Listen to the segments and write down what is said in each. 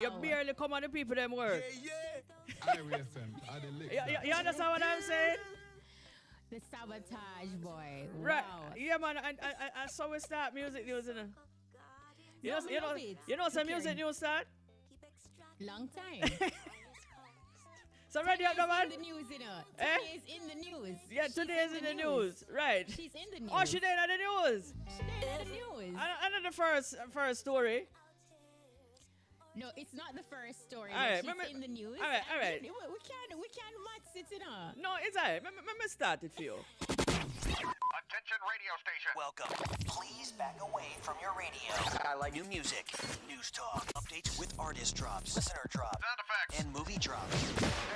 You barely come on the people them work. I race them. I the lick. You understand what I'm saying? The sabotage boy. Right. Wow. Yeah, man. And so we start music news, you know. You know some Okay. music news start? Long time. So ready up, man? In the news, you know. Eh? Today is in the news. Yeah, today is in the news. Right. She's in the news. Oh, she did in the news. She's in the news. And the first story. No, it's not the first story. All right, She's in the news. all right. We can't match it, you know. No, it's all right. Let me start it for you. Attention radio station. Welcome. Please back away from your radio. I like new music, news talk, updates with artist drops, listener drops, Sound effects. and movie drops.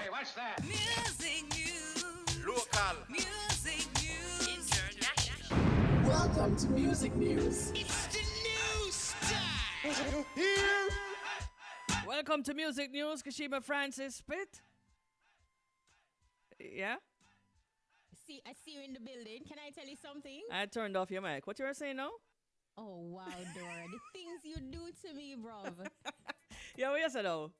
Hey, what's that? Music news. Local. Music news. International. Welcome to Music News. It's the news time. Welcome to Music News, Kshema Francis Spit. Yeah? I see you in the building. Can I tell you something? I turned off your mic. What you were saying now? Oh, wow, Dora. The things you do to me, bruv. Yeah, what you said now?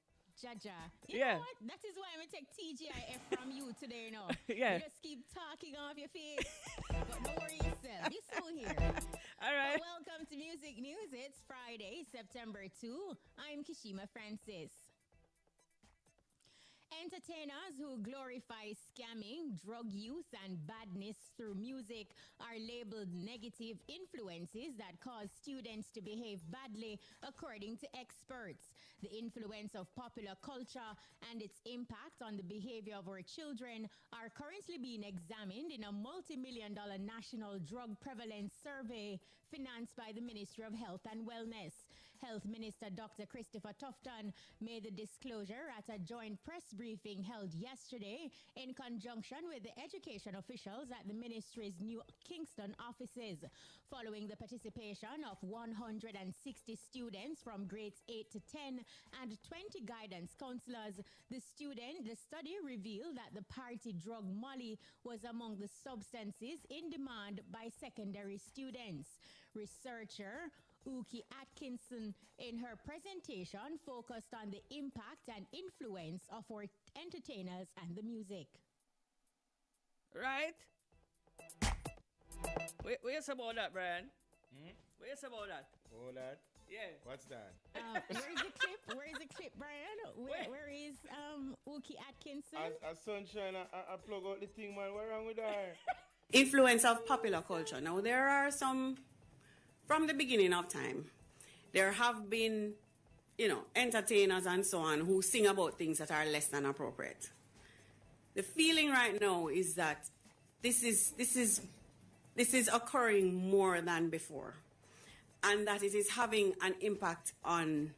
Jaja. You Yeah. know what? That is why I'm going to take TGIF from you today, you know. Yeah. You just keep talking off your face. But don't worry yourself. You're still here. All right. Welcome to Music News. It's Friday, September 2. I'm Kshema Francis. Entertainers who glorify scamming, drug use, and badness through music are labeled negative influences that cause students to behave badly, according to experts. The influence of popular culture and its impact on the behavior of our children are currently being examined in a multi-million-dollar national drug prevalence survey financed by the Ministry of Health and Wellness. Health Minister Dr. Christopher Tufton made the disclosure at a joint press briefing held yesterday in conjunction with the education officials at the ministry's new Kingston offices. Following the participation of 160 students from grades 8 to 10 and 20 guidance counselors, the study revealed that the party drug Molly was among the substances in demand by secondary students. Researcher Uki Atkinson, in her presentation, focused on the impact and influence of our entertainers and the music. Right? What you say about that, Brian? What you say about that? Oh, that. Yeah. What's that? Where is the clip, Brian? Where is Uki Atkinson? As sunshine, I plug out the thing, man. What's wrong with her? Influence of popular culture. Now, there are some, from the beginning of time, there have been, entertainers and so on who sing about things that are less than appropriate. The feeling right now is that this is occurring more than before, and that it is having an impact on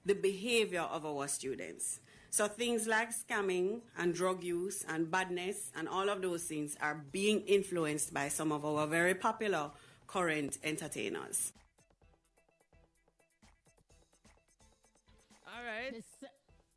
the behavior of our students. So things like scamming and drug use and badness and all of those things are being influenced by some of our very popular current entertainers. All right.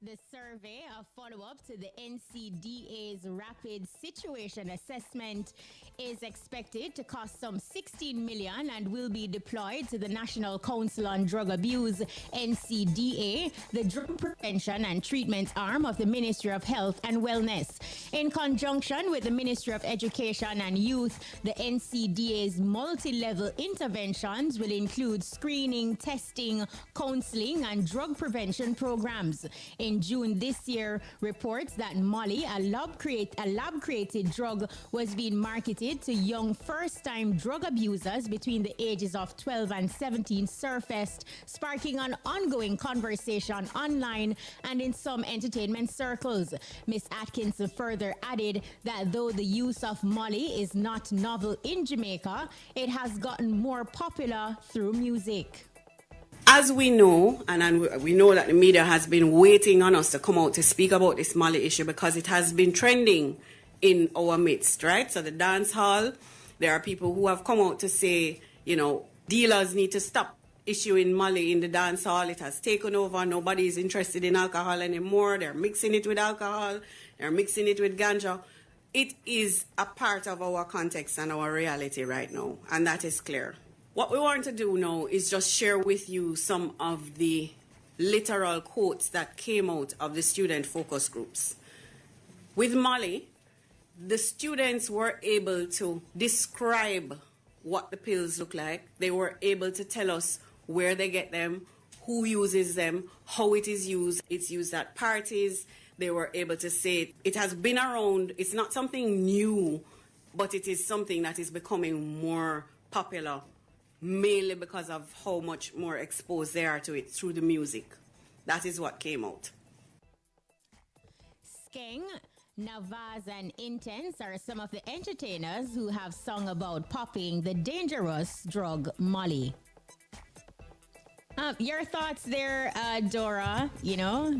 The survey, a follow-up to the NCDA's rapid situation assessment, is expected to cost some $16 million and will be deployed to the National Council on Drug Abuse, NCDA, the drug prevention and treatment arm of the Ministry of Health and Wellness. In conjunction with the Ministry of Education and Youth, the NCDA's multi-level interventions will include screening, testing, counseling, and drug prevention programs. In June this year, reports that Molly, a lab-created drug, was being marketed to young first-time drug abusers between the ages of 12 and 17 surfaced, sparking an ongoing conversation online and in some entertainment circles. Ms. Atkinson further added that though the use of Molly is not novel in Jamaica, it has gotten more popular through music. As we know, and we know that the media has been waiting on us to come out to speak about this Molly issue because it has been trending in our midst, right? So the dance hall, there are people who have come out to say, dealers need to stop issuing Molly in the dance hall. It has taken over. Nobody is interested in alcohol anymore. They're mixing it with alcohol. They're mixing it with ganja. It is a part of our context and our reality right now, and that is clear. What we want to do now is just share with you some of the literal quotes that came out of the student focus groups. With Molly, the students were able to describe what the pills look like. They were able to tell us where they get them, who uses them, how it is used. It's used at parties. They were able to say it has been around. It's not something new, but it is something that is becoming more popular, mainly because of how much more exposed they are to it through the music. That is what came out. Skeng, Navaz, and Intense are some of the entertainers who have sung about popping the dangerous drug Molly. Your thoughts there, Dora, you know?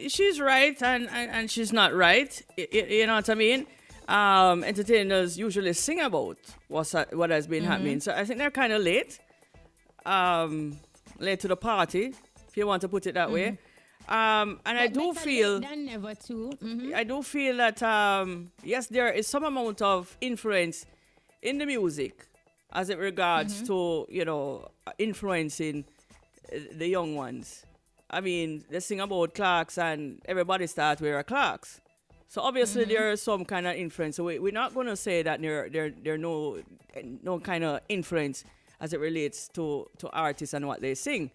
She's right and she's not right. You know what I mean? Entertainers usually sing about what has been happening. So I think they're kind of late. Late to the party, if you want to put it that way. And but I do feel... Never too. I do feel that, yes, there is some amount of influence in the music as it regards to, you know, influencing the young ones. I mean, they sing about Clarks and everybody starts wearing Clarks. So obviously there is some kind of influence. So we're not going to say that there no kind of influence as it relates to artists and what they sing.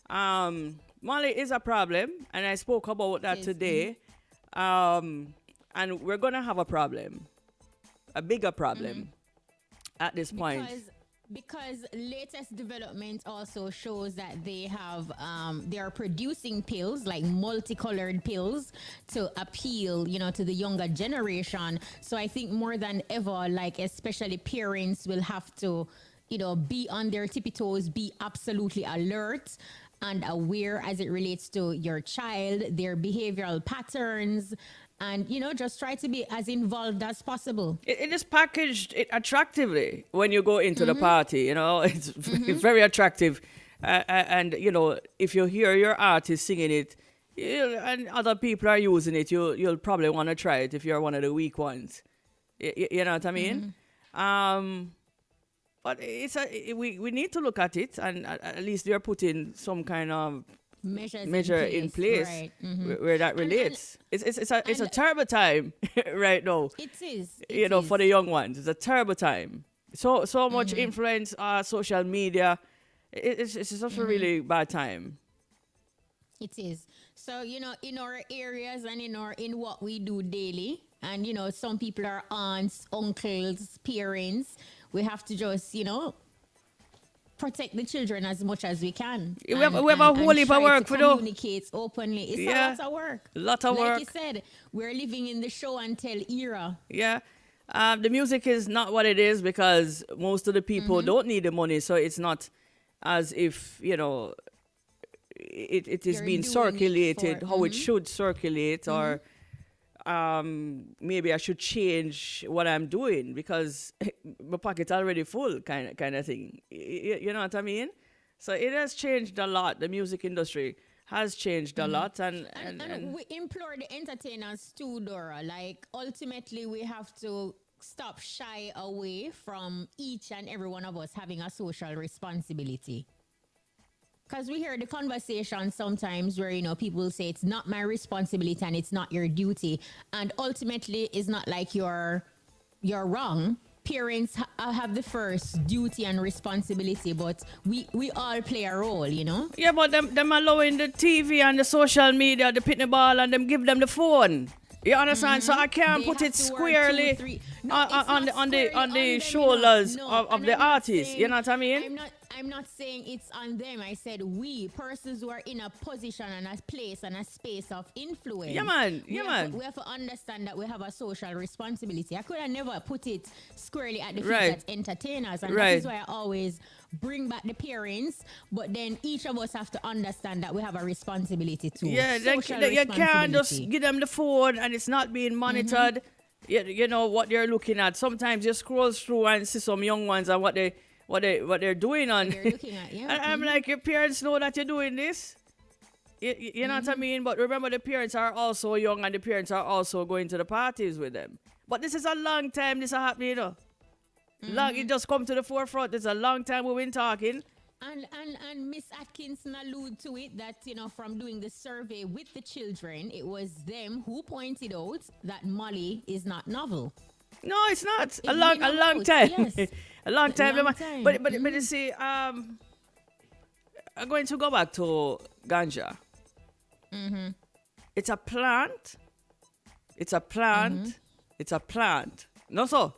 Molly is a problem, and I spoke about that today. And we're going to have a problem, a bigger problem at this point. Because latest development also shows that they are producing pills, like multicolored pills, to appeal, you know, to the younger generation. So I think more than ever, like especially parents will have to, you know, be on their tippy toes, be absolutely alert and aware as it relates to your child, their behavioral patterns, and, you know, just try to be as involved as possible. It is packaged attractively when you go into the party, you know. It's very attractive. And, you know, if you hear your artist singing it and other people are using it, you'll probably want to try it if you're one of the weak ones. You know what I mean? But we need to look at it, and at least they're putting some kind of measure in place right. Where that relates. It's a terrible time right now. It is. You know, for the young ones, it's a terrible time. So much influence, social media. It's just a really bad time. It is. So, you know, in our areas and in what we do daily, and, you know, some people are aunts, uncles, parents. We have to just, you know, protect the children as much as we can. We have a whole heap of work for them. Communicate openly. It's a lot of work. Like you said, we're living in the show and tell era. Yeah. The music is not what it is because most of the people don't need the money. So it's not as if, you know, it is being circulated how it should circulate or maybe I should change what I'm doing because my pocket's already full kind of thing. You know what I mean? So it has changed a lot. The music industry has changed a lot. And we implore the entertainers too, Dora. Like, ultimately, we have to stop shy away from each and every one of us having a social responsibility. Because we hear the conversation sometimes where, you know, people say it's not my responsibility and it's not your duty. And ultimately, it's not like you're wrong. Parents have the first duty and responsibility, but we all play a role, you know? Yeah, but them allowing the TV and the social media, the pitney ball, and them give them the phone. You understand? So I can't put it squarely on the shoulders of the artist. You know what I mean? I'm not saying it's on them. I said we, persons who are in a position and a place and a space of influence. Yeah, man. We have to understand that we have a social responsibility. I could have never put it squarely at the feet as entertainers. And that is why I always bring back the parents. But then each of us have to understand that we have a responsibility too. Yeah, you can't just give them the phone and it's not being monitored. You know what they're looking at. Sometimes you scroll through and see some young ones and what they're doing on. What they're looking at, yeah. And I'm like, your parents know that you're doing this. You know what I mean? But remember, the parents are also young and the parents are also going to the parties with them. But this is a long time this is happening, you know. Long, it just come to the forefront. It's a long time we've been talking. And Miss Atkinson allude to it that, from doing the survey with the children, it was them who pointed out that Molly is not novel. No, it's not. It's A long out, time. yes. A long time. Long time. But you see, I'm going to go back to ganja. It's a plant. It's a plant. It's a plant. No, so.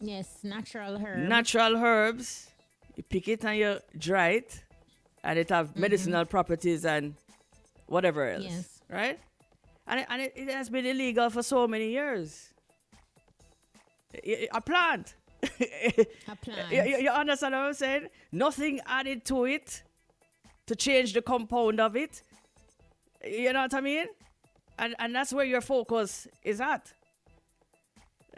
Yes, natural herb. Natural herbs. You pick it and you dry it, and it have medicinal properties and whatever else. Yes. Right? And it has been illegal for so many years. A plant. A plant. You understand what I'm saying? Nothing added to it to change the compound of it. You know what I mean? And that's where your focus is at.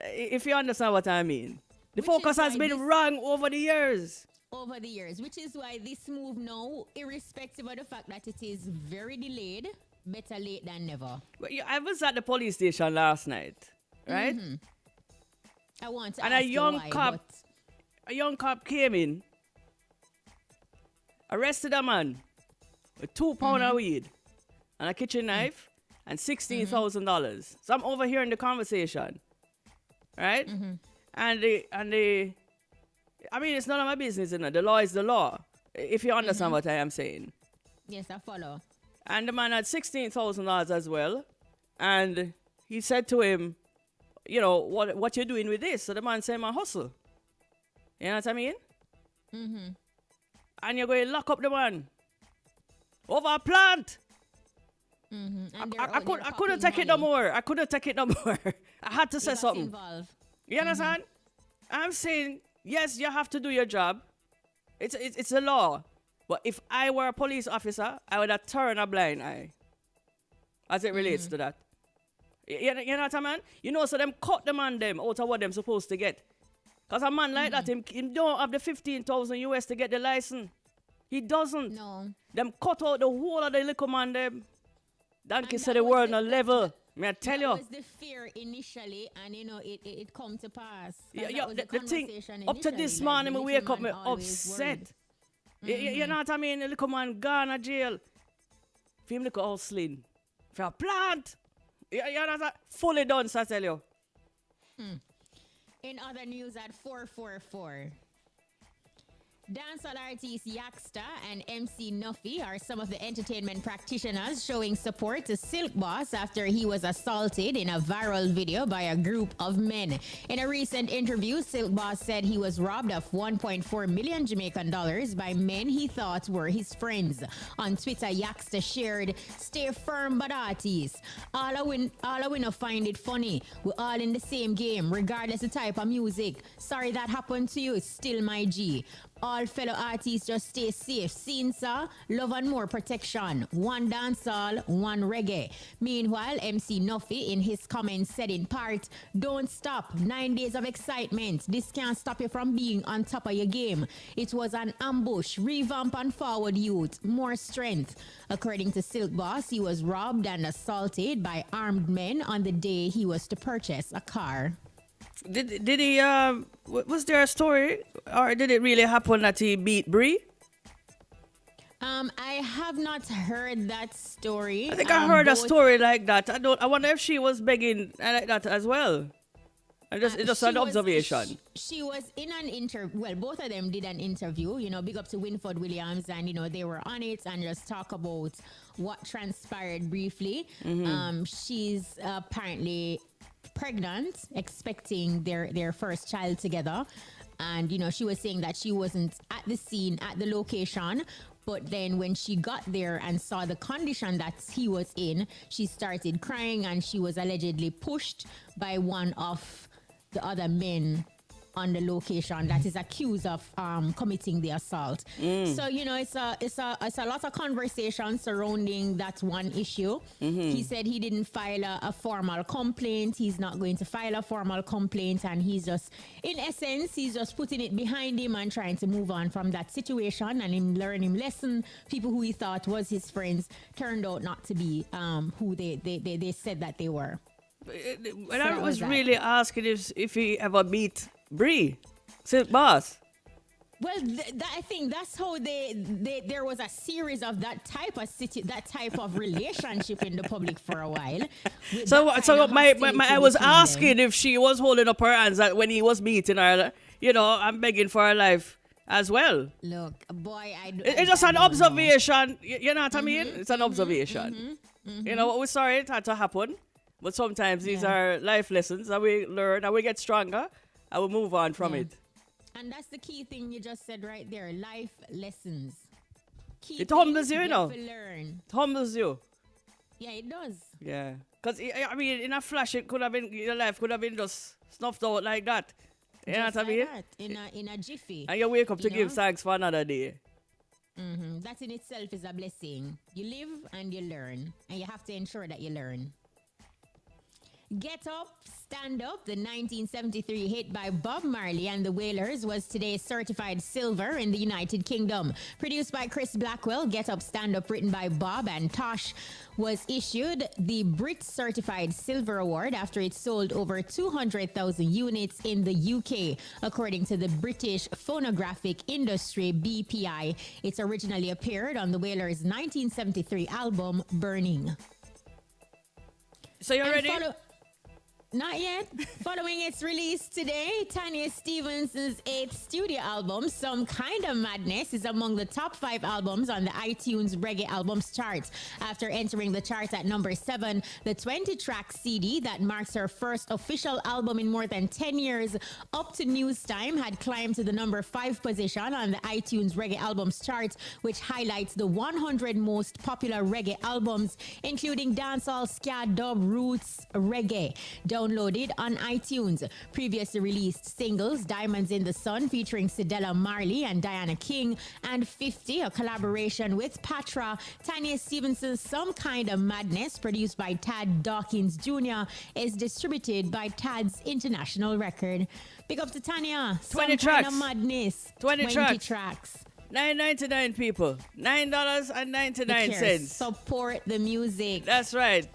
If you understand what I mean. The focus has been wrong over the years. Which is why this move now, irrespective of the fact that it is very delayed, better late than never. I was at the police station last night, right? I want to and ask a young you why, cop, but a young cop came in, arrested a man with 2 pounds of weed and a kitchen knife and $16,000. So I'm overhearing the conversation, right? And I mean, it's none of my business, you know. The law is the law. If you understand what I am saying. yes, I follow. And the man had $16,000 as well. And he said to him, you know, what you doing with this? So the man said, my hustle. You know what I mean? And you're going to lock up the man over a plant. And I couldn't take it no more. I couldn't take it no more. I had to say something. Involved. You understand? I'm saying, yes, you have to do your job. It's a law. But if I were a police officer, I would have turned a blind eye as it relates to that. You know what I mean? You know, so them cut the man them out of what them supposed to get. Because a man like that, him don't have the 15,000 US to get the license. He doesn't. No. Them cut out the whole of the little man them. Donkey And said that the was world the- no level. May I tell That you? was the fear initially, and it come to pass. Yeah, That was the thing, conversation up to initially, this like, morning, the me little wake up, me man always upset. worried. You know what I mean? The little man gone to jail. Him look all slim. For a plant. You know what I fully done, so I tell you. In other news at 444. Dancehall artist Yaxta and MC Nuffy are some of the entertainment practitioners showing support to Silk Boss after he was assaulted in a viral video by a group of men. In a recent interview, Silk Boss said he was robbed of 1.4 million Jamaican dollars by men he thought were his friends. On Twitter, Yaxta shared, "Stay firm, but artists. All I win find it funny. We're all in the same game, regardless the type of music. Sorry that happened to you, it's still my G. All fellow artists just stay safe. Scene, sir. Love and more protection. One dancehall, one reggae." Meanwhile, MC Nuffy in his comments said in part, "Don't stop. 9 days of excitement. This can't stop you from being on top of your game. It was an ambush. Revamp and forward youth. More strength." According to Silk Boss, he was robbed and assaulted by armed men on the day he was to purchase a car. Did he, was there a story? Or did it really happen that he beat Bree? I have not heard that story. I think I heard a story like that. I wonder if she was begging like that as well. It's just an observation. She was in an interview. Well, both of them did an interview. You know, big up to Winford Williams, and they were on it and just talk about what transpired briefly. She's apparently pregnant, expecting their first child together, and she was saying that she wasn't at the scene, at the location. But then when she got there and saw the condition that he was in, she started crying, and she was allegedly pushed by one of the other men on the location that is accused of committing the assault. So it's a lot of conversation surrounding that one issue. He said he didn't file a formal complaint. He's not going to file a formal complaint, and he's just, in essence, he's just putting it behind him and trying to move on from that situation, and him learn him lesson. People who he thought was his friends turned out not to be who they said that they were. When I was really asking if he ever beat Bree, Silk Boss. Well, I think that's how there was a series of that type of relationship in the public for a while. So I was asking if she was holding up her hands when he was meeting her, I'm begging for her life as well. Look, boy, it's just an observation. You know what I mean? It's an observation. We're sorry it had to happen, but sometimes these are life lessons that we learn and we get stronger and we move on from it. And that's the key thing you just said right there. Life lessons. It humbles you, learn. It humbles you. Yeah, it does. Yeah. Because, in a flash, your life could have been just snuffed out like that. You know what I mean? That, in a jiffy. And you wake up to give thanks for another day. That in itself is a blessing. You live and you learn. And you have to ensure that you learn. Get Up, Stand Up, the 1973 hit by Bob Marley and the Wailers, was today certified silver in the United Kingdom. Produced by Chris Blackwell, Get Up, Stand Up, written by Bob and Tosh, was issued the Brit Certified Silver Award after it sold over 200,000 units in the UK, according to the British Phonographic Industry, BPI. It originally appeared on the Wailers' 1973 album, Burning. So you're ready? Not yet. Following its release today, Tanya Stevenson's 8th studio album, Some Kind of Madness, is among the top 5 albums on the iTunes Reggae Albums chart. After entering the chart at number 7, the 20-track CD that marks her first official album in more than 10 years, Up to News Time, had climbed to the number 5 position on the iTunes Reggae Albums chart, which highlights the 100 most popular reggae albums, including dancehall, ska, dub, roots, reggae. Downloaded on iTunes. Previously released singles, Diamonds in the Sun featuring Cedella Marley and Diana King, and 50, a collaboration with Patra. Tanya Stevenson's Some Kind of Madness, produced by Tad Dawkins Jr., is distributed by Tad's International Record. Big up to Tanya. 20 Some tracks. Kind of Madness. 20 tracks. $9.99, people. $9.99. Support the music. That's right.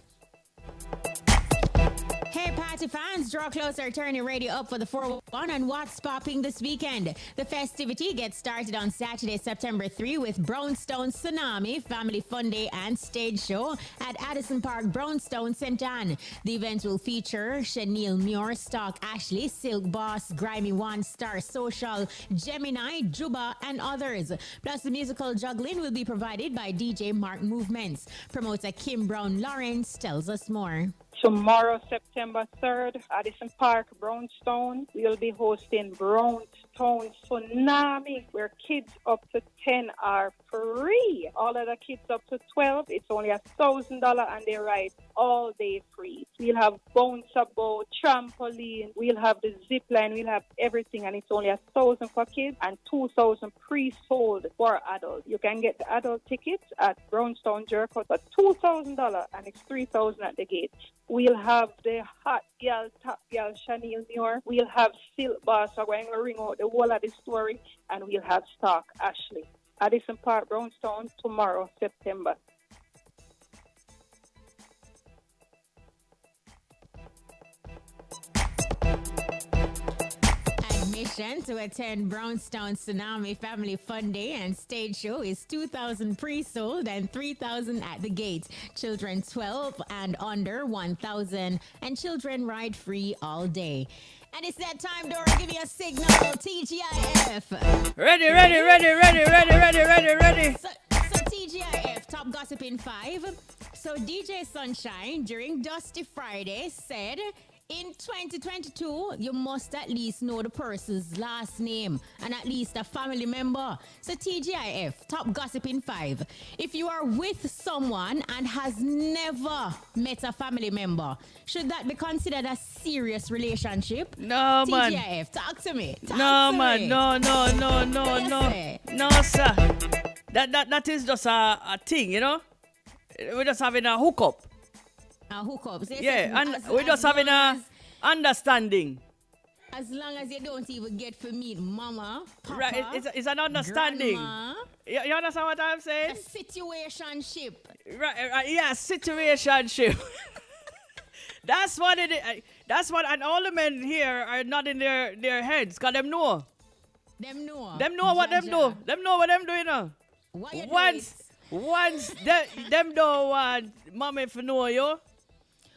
Hey, party fans, draw closer, turn your radio up for the 401 and what's popping this weekend. The festivity gets started on Saturday, September 3 with Brownstone Tsunami, Family Fun Day and Stage Show at Addison Park, Brownstone, St. Anne. The event will feature Chanel Muir, Stock Ashley, Silk Boss, Grimy One, Star Social, Gemini, Juba, and others. Plus, the musical juggling will be provided by DJ Mark Movements. Promoter Kim Brown Lawrence tells us more. Tomorrow, September 3rd, Addison Park, Brownstone, we'll be hosting Brownstone Tsunami, where kids up to 10 are free. All of the kids up to 12, it's only $1,000 and they ride all day free. We'll have bouncer boat, trampoline, we'll have the zip line, we'll have everything, and it's only $1,000 for kids and $2,000 pre-sold for adults. You can get the adult tickets at Brownstone Jericho for $2,000 and it's $3,000 at the gate. We'll have the hot girl, top girl, Chanel Muir. We'll have Silk Boss, so we're going to ring out the whole of the story, and we'll have Stock Ashley. Addison Park, Brownstone, tomorrow, September. Admission to attend Brownstone Tsunami Family Fun Day and Stage Show is $2,000 pre-sold and $3,000 at the gate. Children 12 and under $1,000, and children ride free all day. And it's that time, Dora. Give me a signal. TGIF. Ready. So TGIF, Top Gossiping 5. So DJ Sunshine, during Dusty Friday, said, in 2022, you must at least know the person's last name and at least a family member. So TGIF, Top Gossiping 5. If you are with someone and has never met a family member, should that be considered a serious relationship? No, man. TGIF, talk to me. No, sir. That is just a thing, you know? We're just having a hookup. Hookups. Yeah, and we're just having a understanding. As long as you don't even get to meet mama, papa, right, it's an understanding. Grandma, you understand what I'm saying? a situationship. Right, yeah, situationship. That's what it is. That's what, and all the men here are nodding their heads, because them know. Them know. Them know what them Jaja. do. Them know what them do, you know. What you Once them don't want mommy to know you.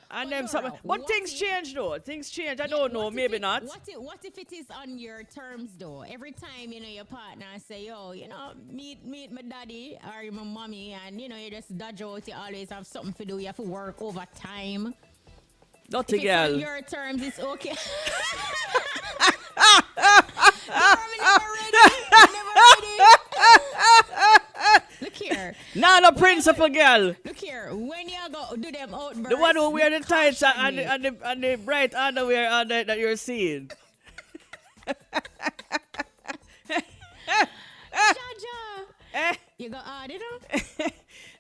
And But them Dora, something. But what things if- change though. Things change. I Yeah, don't know. what if Maybe it- not. What if it is on your terms though? Every time your partner say, "Yo, meet my daddy or my mommy," and you just dodge out. You always have something to do. You have to work overtime. Dirty If it's on girl. your terms, it's okay. Dora, me never ready. Look here. Nah, no principal girl. Look here. When you go do them outbursts, The one who wear the tights caution me. and the bright underwear that you're seeing. Jaja. Eh? You go hard, you know?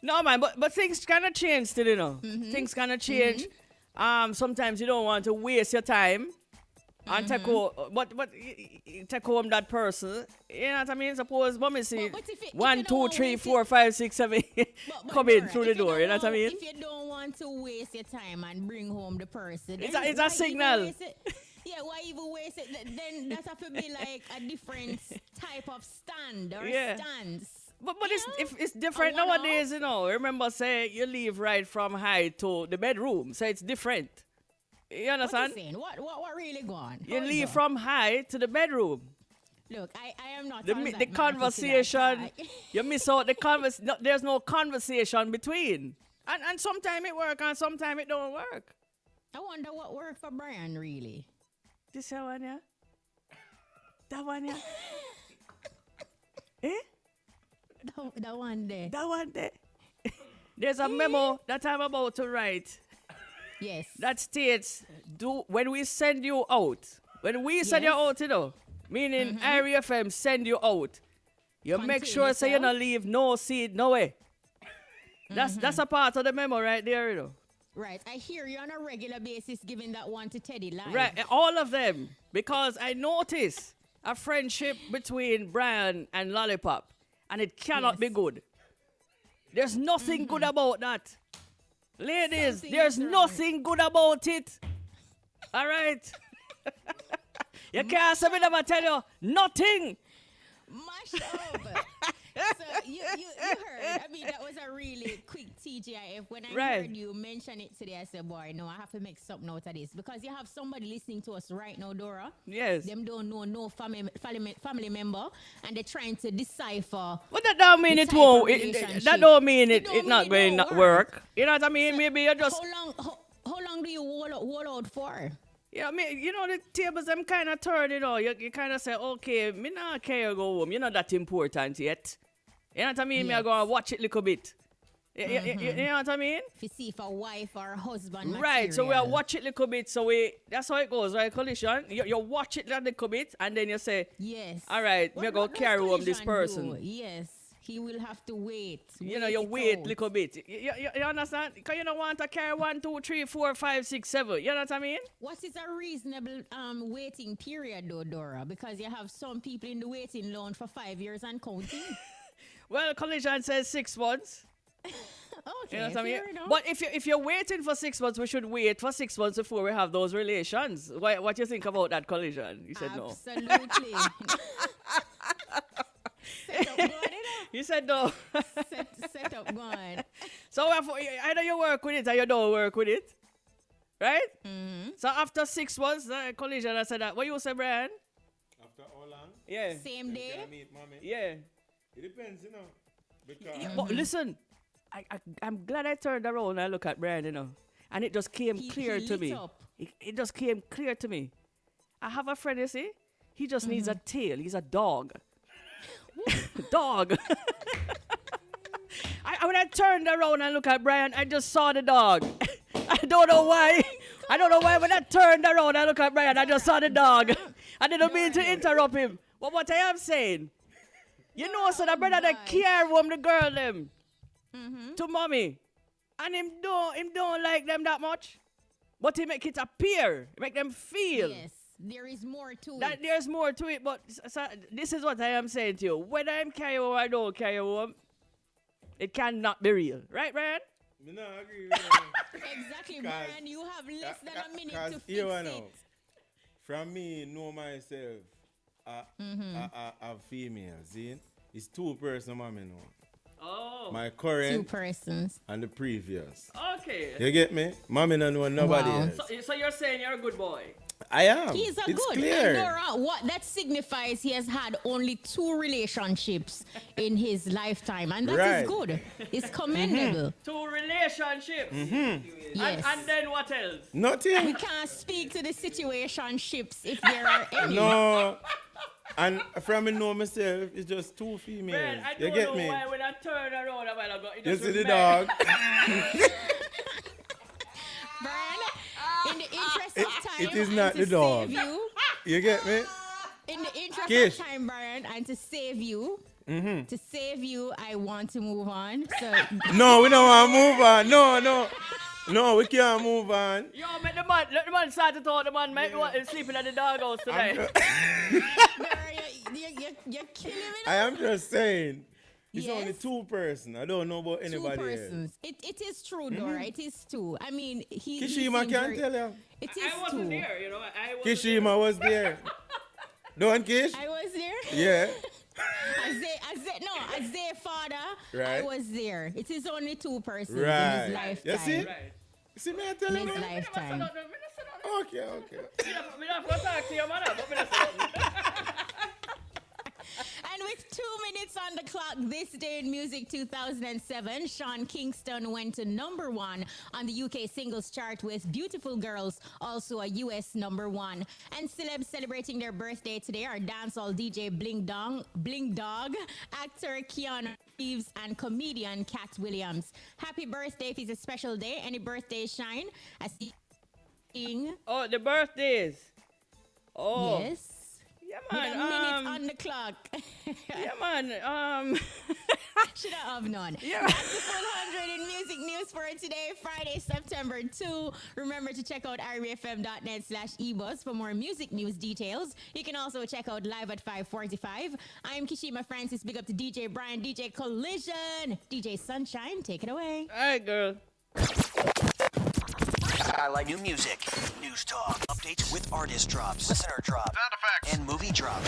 No man, but things kinda change still, you know. Things kinda change. Sometimes you don't want to waste your time and take home take home that person. You know what I mean? Suppose mommy see But if you 1, don't 2, want 3, waste 4, 5, 6, 7 But coming Dora, through the if you door, you know don't what I mean? want- If you don't want to waste your time and bring home the person, It's then a why even signal. waste it? Yeah, why even waste it? Then that have to be like a different type of stand or Yeah. stance. But You it's know? if it's different A one-off. nowadays, you know. Remember, say you leave right from high to the bedroom, so it's different. You What you understand? saying? What really going? You How it leave go? from high to the bedroom. Look, I am not The on that the market conversation, tonight. you miss out the convers. No, there's no conversation between. And sometimes it work and sometimes it don't work. I wonder what worked for Brian really. This one, yeah. That one, yeah. Eh? That one there. That one there. There's a memo that I'm about to write Yes. that states, when we send you out, when we send you Yes. out, you know, meaning Area FM send you out, you make Contain sure say you yourself. don't leave no seed, no way. That's a part of the memo right there, you know. Right. I hear you on a regular basis giving that one to Teddy live. Right, all of them. Because I notice a friendship between Brian and Lollipop, and it cannot Yes. be good. There's nothing good about that. Ladies, Something there's is wrong. nothing good about it. All right? You can't say me never tell you nothing. Mashed up. So you heard. I mean, that was a really quick TGIF. When I Right. heard you mention it today, I said, boy, no, I have to make something out of this. Because you have somebody listening to us right now, Dora. Yes. Them don't know no family member. And they're trying to decipher. But that don't mean The it type won't. of That relationship. don't mean It it don't not mean it going to don't work. You know what I mean? Maybe you just. How long do you wall out for? Yeah, the tables them kind of turn, you know. You kind of say, okay, me not care go home. You're not that important yet. You know what I mean? Me I Yes. go and watch it little bit. You know what I mean? If you see if a wife or a husband Right, so we are material. watch it little bit. So that's how it goes, right, Collision? You watch it a little bit and then you say, Yes. all right, What- me go what does carry home this collision person. do? Yes. He will have to wait. You know, you wait out. little bit. You understand? Because you don't want to carry 1, 2, 3, 4, 5, 6, 7. You know what I mean? What is a reasonable waiting period, though, Dora? Because you have some people in the waiting loan for 5 years and counting. Well, Collision says 6 months. Okay, You know what I mean? fair enough. But if you're waiting for 6 months, we should wait for 6 months before we have those relations. What do you think about that, Collision? You said no. Absolutely. Set up going, You said no. set up going. So either you work with it or you don't work with it. Right? So after 6 months, Collision, I said that. What you say, Brian? After how long? Yeah. Same day. Can I meet mommy? Yeah. It depends, you know. Because Yeah, but listen, I'm glad I turned around and I look at Brian, you know. And it just came He clear to lit me. up. It just came clear to me. I have a friend, you see? He just needs a tail. He's a dog. Dog. When I turned around and looked at Brian, I just saw the dog. I don't know why. I don't know why when I turned around and looked at Brian, I just saw the dog. I didn't mean to interrupt him. But what I am saying, you know, so the brother that care home the girl them to mommy. And him don't like them that much. But he make it appear. He make them feel. Yes, there is more to That it. there's more to it, but this is what I am saying to you. Whether I'm carry home or I don't carry home, it cannot be real. Right, Brian? me not agree with you. Exactly, 'Cause- Brian. You have less than a minute to fix here I it. know. From me, know myself. a female. See? It's 2 person, mommy now. Oh. My 2 current persons. and the previous. Okay. You get me? Mommy don't know nobody Wow. else. So you're saying you're a good boy? I am. He's a it's good. clear. And Nora, what that signifies, he has had only 2 relationships in his lifetime, and that Right. is good. It's commendable. 2 relationships. Yes. And then what else? We Nothing. can't speak to the situationships if there are any. No. And from me know myself, it's just 2 females. Man, I You don't get know me? why when I turn around a while ago, it You just see the remind- dog? Brian, in the interest of time, it is and not to the dog. save you, You get me? in the interest Kish. of time, Brian, and to save you, I want to move on. So No, we don't want to move on. No, we can't move on. Yo, let the man start to talk. The man might be sleeping at the doghouse today. you're killing me. I am just saying, it's Yes. only 2 person. I don't know about 2 anybody else. persons. It is true, Dora. It is 2. I mean, he. Kshema seemed can't very- tell you. It is I wasn't 2. there, you know. I wasn't Kshema was there. Don't Kish? I was there. Yeah. Isaiah father. I Right. was there. It is only 2 persons Right. in his lifetime. You see? there. Right. See me I tell In you his now? lifetime. Okay. Me not gonna talk to you, man. But me not say nothing. And with 2 minutes on the clock this day in music 2007, Sean Kingston went to #1 on the UK singles chart with Beautiful Girls, also a US #1. And celebs celebrating their birthday today are dancehall DJ Bling Dog, actor Keanu Reeves, and comedian Cat Williams. Happy birthday if it's a special day. Any birthday shine? I see. Oh, the birthdays. Oh. Yes. Yeah, With a minute man. on the clock. Yeah, man. Should I have none? Yeah. That's the full 100 in music news for today, Friday, September 2. Remember to check out irefm.net/ebus for more music news details. You can also check out live at 5:45. I'm Kshema Francis. Big up to DJ Brian, DJ Collision, DJ Sunshine. Take it away. All right, girl. I like new music, news talk, updates with artist drops, listener drops, Sound effects. and movie drops.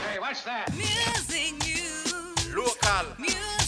Hey, what's that? Music news. Local. Music